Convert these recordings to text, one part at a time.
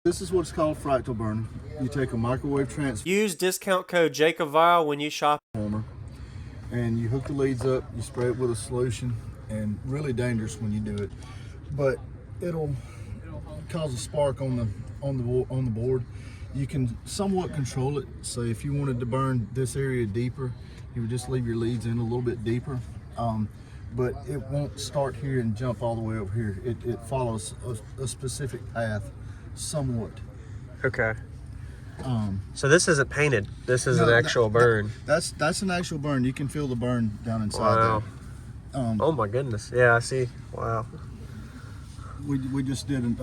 This is what's called fractal burning. You take a microwave transformer Use discount code JACOBVILE when you shop. And you hook the leads up, you spray it with a solution, and really dangerous when you do it. But it'll cause a spark on the board. You can somewhat control it. So if you wanted to burn this area deeper, you would just leave your leads in a little bit deeper. But it won't start here and jump all the way over here. It follows a specific path somewhat. Okay. So this isn't painted. This is an actual burn. That's an actual burn. You can feel the burn down inside. Wow. There. Oh my goodness. Yeah, I see. Wow. We just did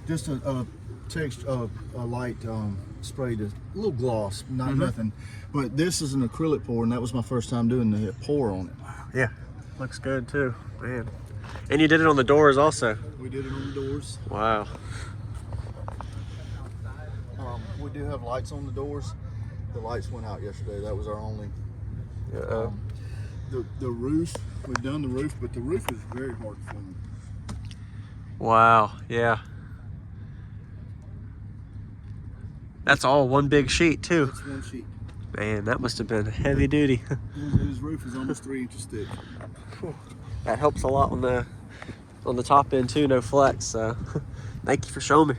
just a light spray, a little gloss, not nothing. But this is an acrylic pour, and that was my first time doing the pour on it. Wow. Yeah. Looks good too, man. And you did it on the doors also. We did it on the doors. Wow. We do have lights on the doors. The lights went out yesterday. That was our only. The roof, we've done the roof, but the roof is very hard to film. Wow, yeah. That's all one big sheet too. That's one sheet. Man, that must have been heavy duty. His roof is almost 3 inches thick. That helps a lot on the top end too, no flex. So thank you for showing me.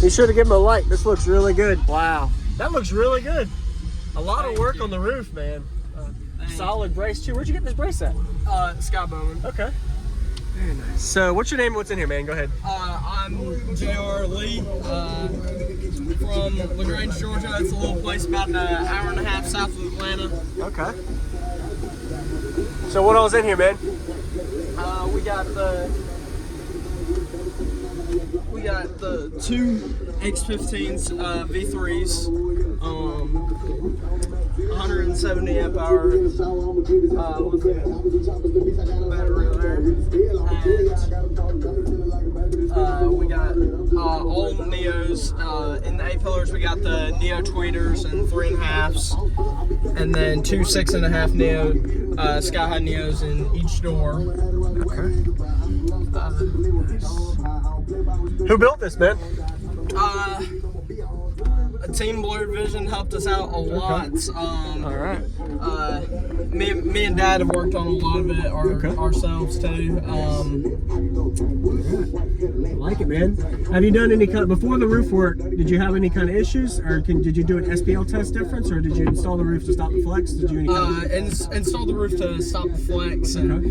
Be sure to give him a like. This looks really good. Wow. That looks really good. A lot of work on the roof, man. Solid brace too. Where'd you get this brace at? Scott Bowman. Okay. Very nice. So what's your name and what's in here, man? Go ahead. I'm J.R. Lee from LaGrange, Georgia. It's a little place about an hour and a half south of Atlanta. Okay. So what all's in here, man? We got the two X15s V3s, 170 amp hour with battery there, and we got all Neos. In the A-pillars we got the Neo tweeters and 3.5s, and then two 6.5 Neo Sky High Neos in each door. Okay. Who built this, man? Team Blurred Vision helped us out a lot. All right. Me and Dad have worked on a lot of it ourselves too. I like it, man. Have you done any kind before the roof work? Did you have any kind of issues, or did you do an SPL test difference, or did you install the roof to stop the flex? Did you install the roof to stop the flex, and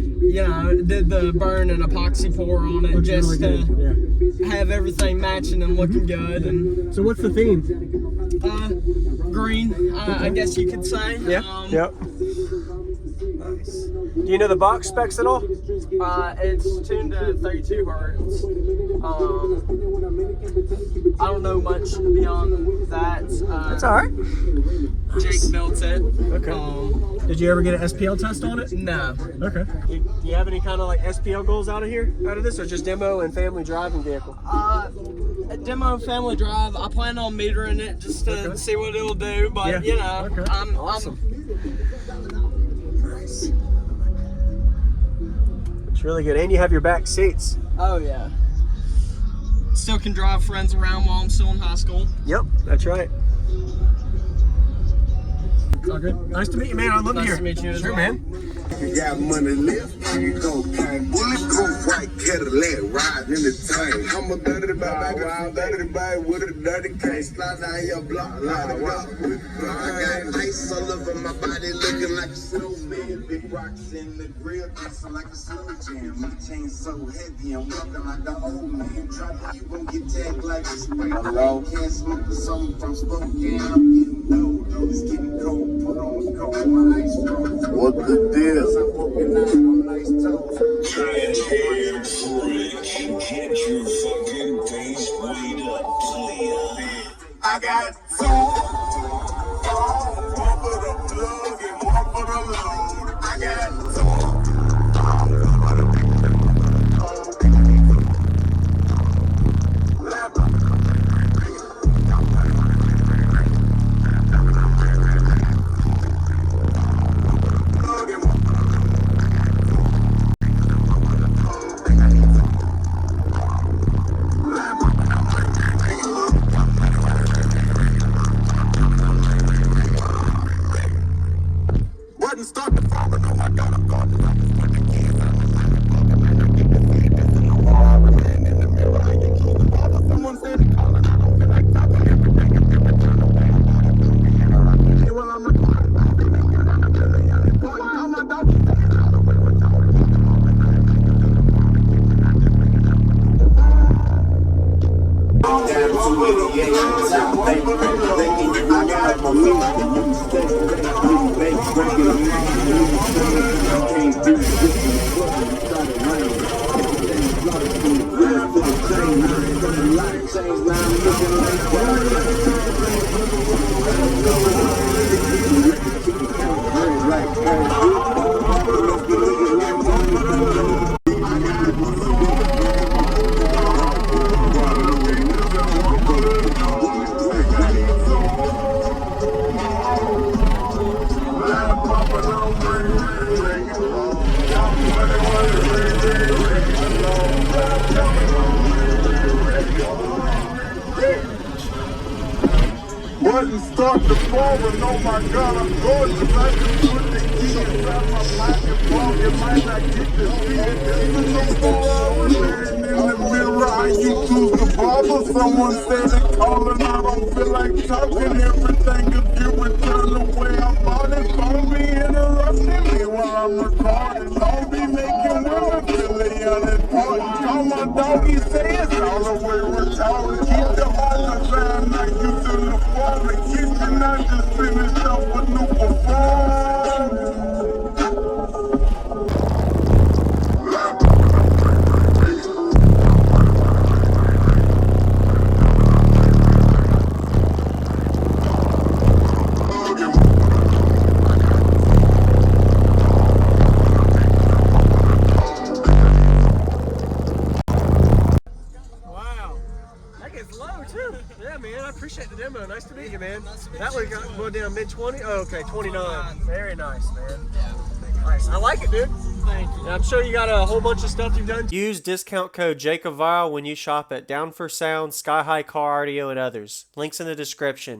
did the burn and epoxy pour on it. Looks just really to have everything matching and looking good. And so, what's the theme? Green, I guess you could say. Yeah. Yep. Nice. Do you know the box specs at all? It's tuned to 32 hertz. I don't know much beyond that. That's all right. Jake built it. Okay. Did you ever get an SPL test on it? No. Okay. Do you have any kind of like SPL goals out of this, or just demo and family driving vehicle? Demo family drive. I plan on metering it just to see what it'll do, but I'm awesome. Nice. It's really good, and you have your back seats. Oh yeah. Still can drive friends around while I'm still in high school. Yep, that's right. All good. Nice to meet you, man. I'd love to hear. Nice to meet you as well. Man. You got money left, you go kind bulletproof white Cadillac riding in the tank. I'm a dirty bag with a dirty case. Slide down your block, light it up. I got ice all over my body, looking like a snowman. Big rocks in the grill, dancing like a slow jam. My chain so heavy, I'm walking like an old man. Try to keep on get tagged like a spray. Hello, can't smoke the song from Spokane. I'm getting low, it's getting cold. Put on the coat, my ice froze. What the deal? I'm walking out on nice toes. Get your fucking face laid up, player. I got two. One for the plug and one for the load. I got two. Start the fall, but no, I got a gun. In the mirror, I can kill the bottle. Someone said it calling, I don't feel like talking. Everything is different, turn away. I'm well, I'm recording. Call my dog. I got Wasn't start to fall, and oh my God, I'm gorgeous. I just put the key inside my pocket, ball. You might not get to see it. Even before I was staring in the mirror, I used to the barber. Someone said it calling, I don't feel like talking. Everything if you return the way I bought it. Don't be interrupting me while I'm recording. Don't be making women feel unimportant. Call my doggy, say it's all the way retarded. Keep the heart around like you in the fall. The kitchen, I just finished up a new performance. Yeah, man, I appreciate the demo. Nice to meet you, man. That one got going down mid-20? Oh, okay, 29. Very nice, man. Nice. I like it, dude. Thank you. I'm sure you got a whole bunch of stuff you've done. Use discount code JacobVile when you shop at Down for Sound, Sky High Car Audio, and others. Links in the description.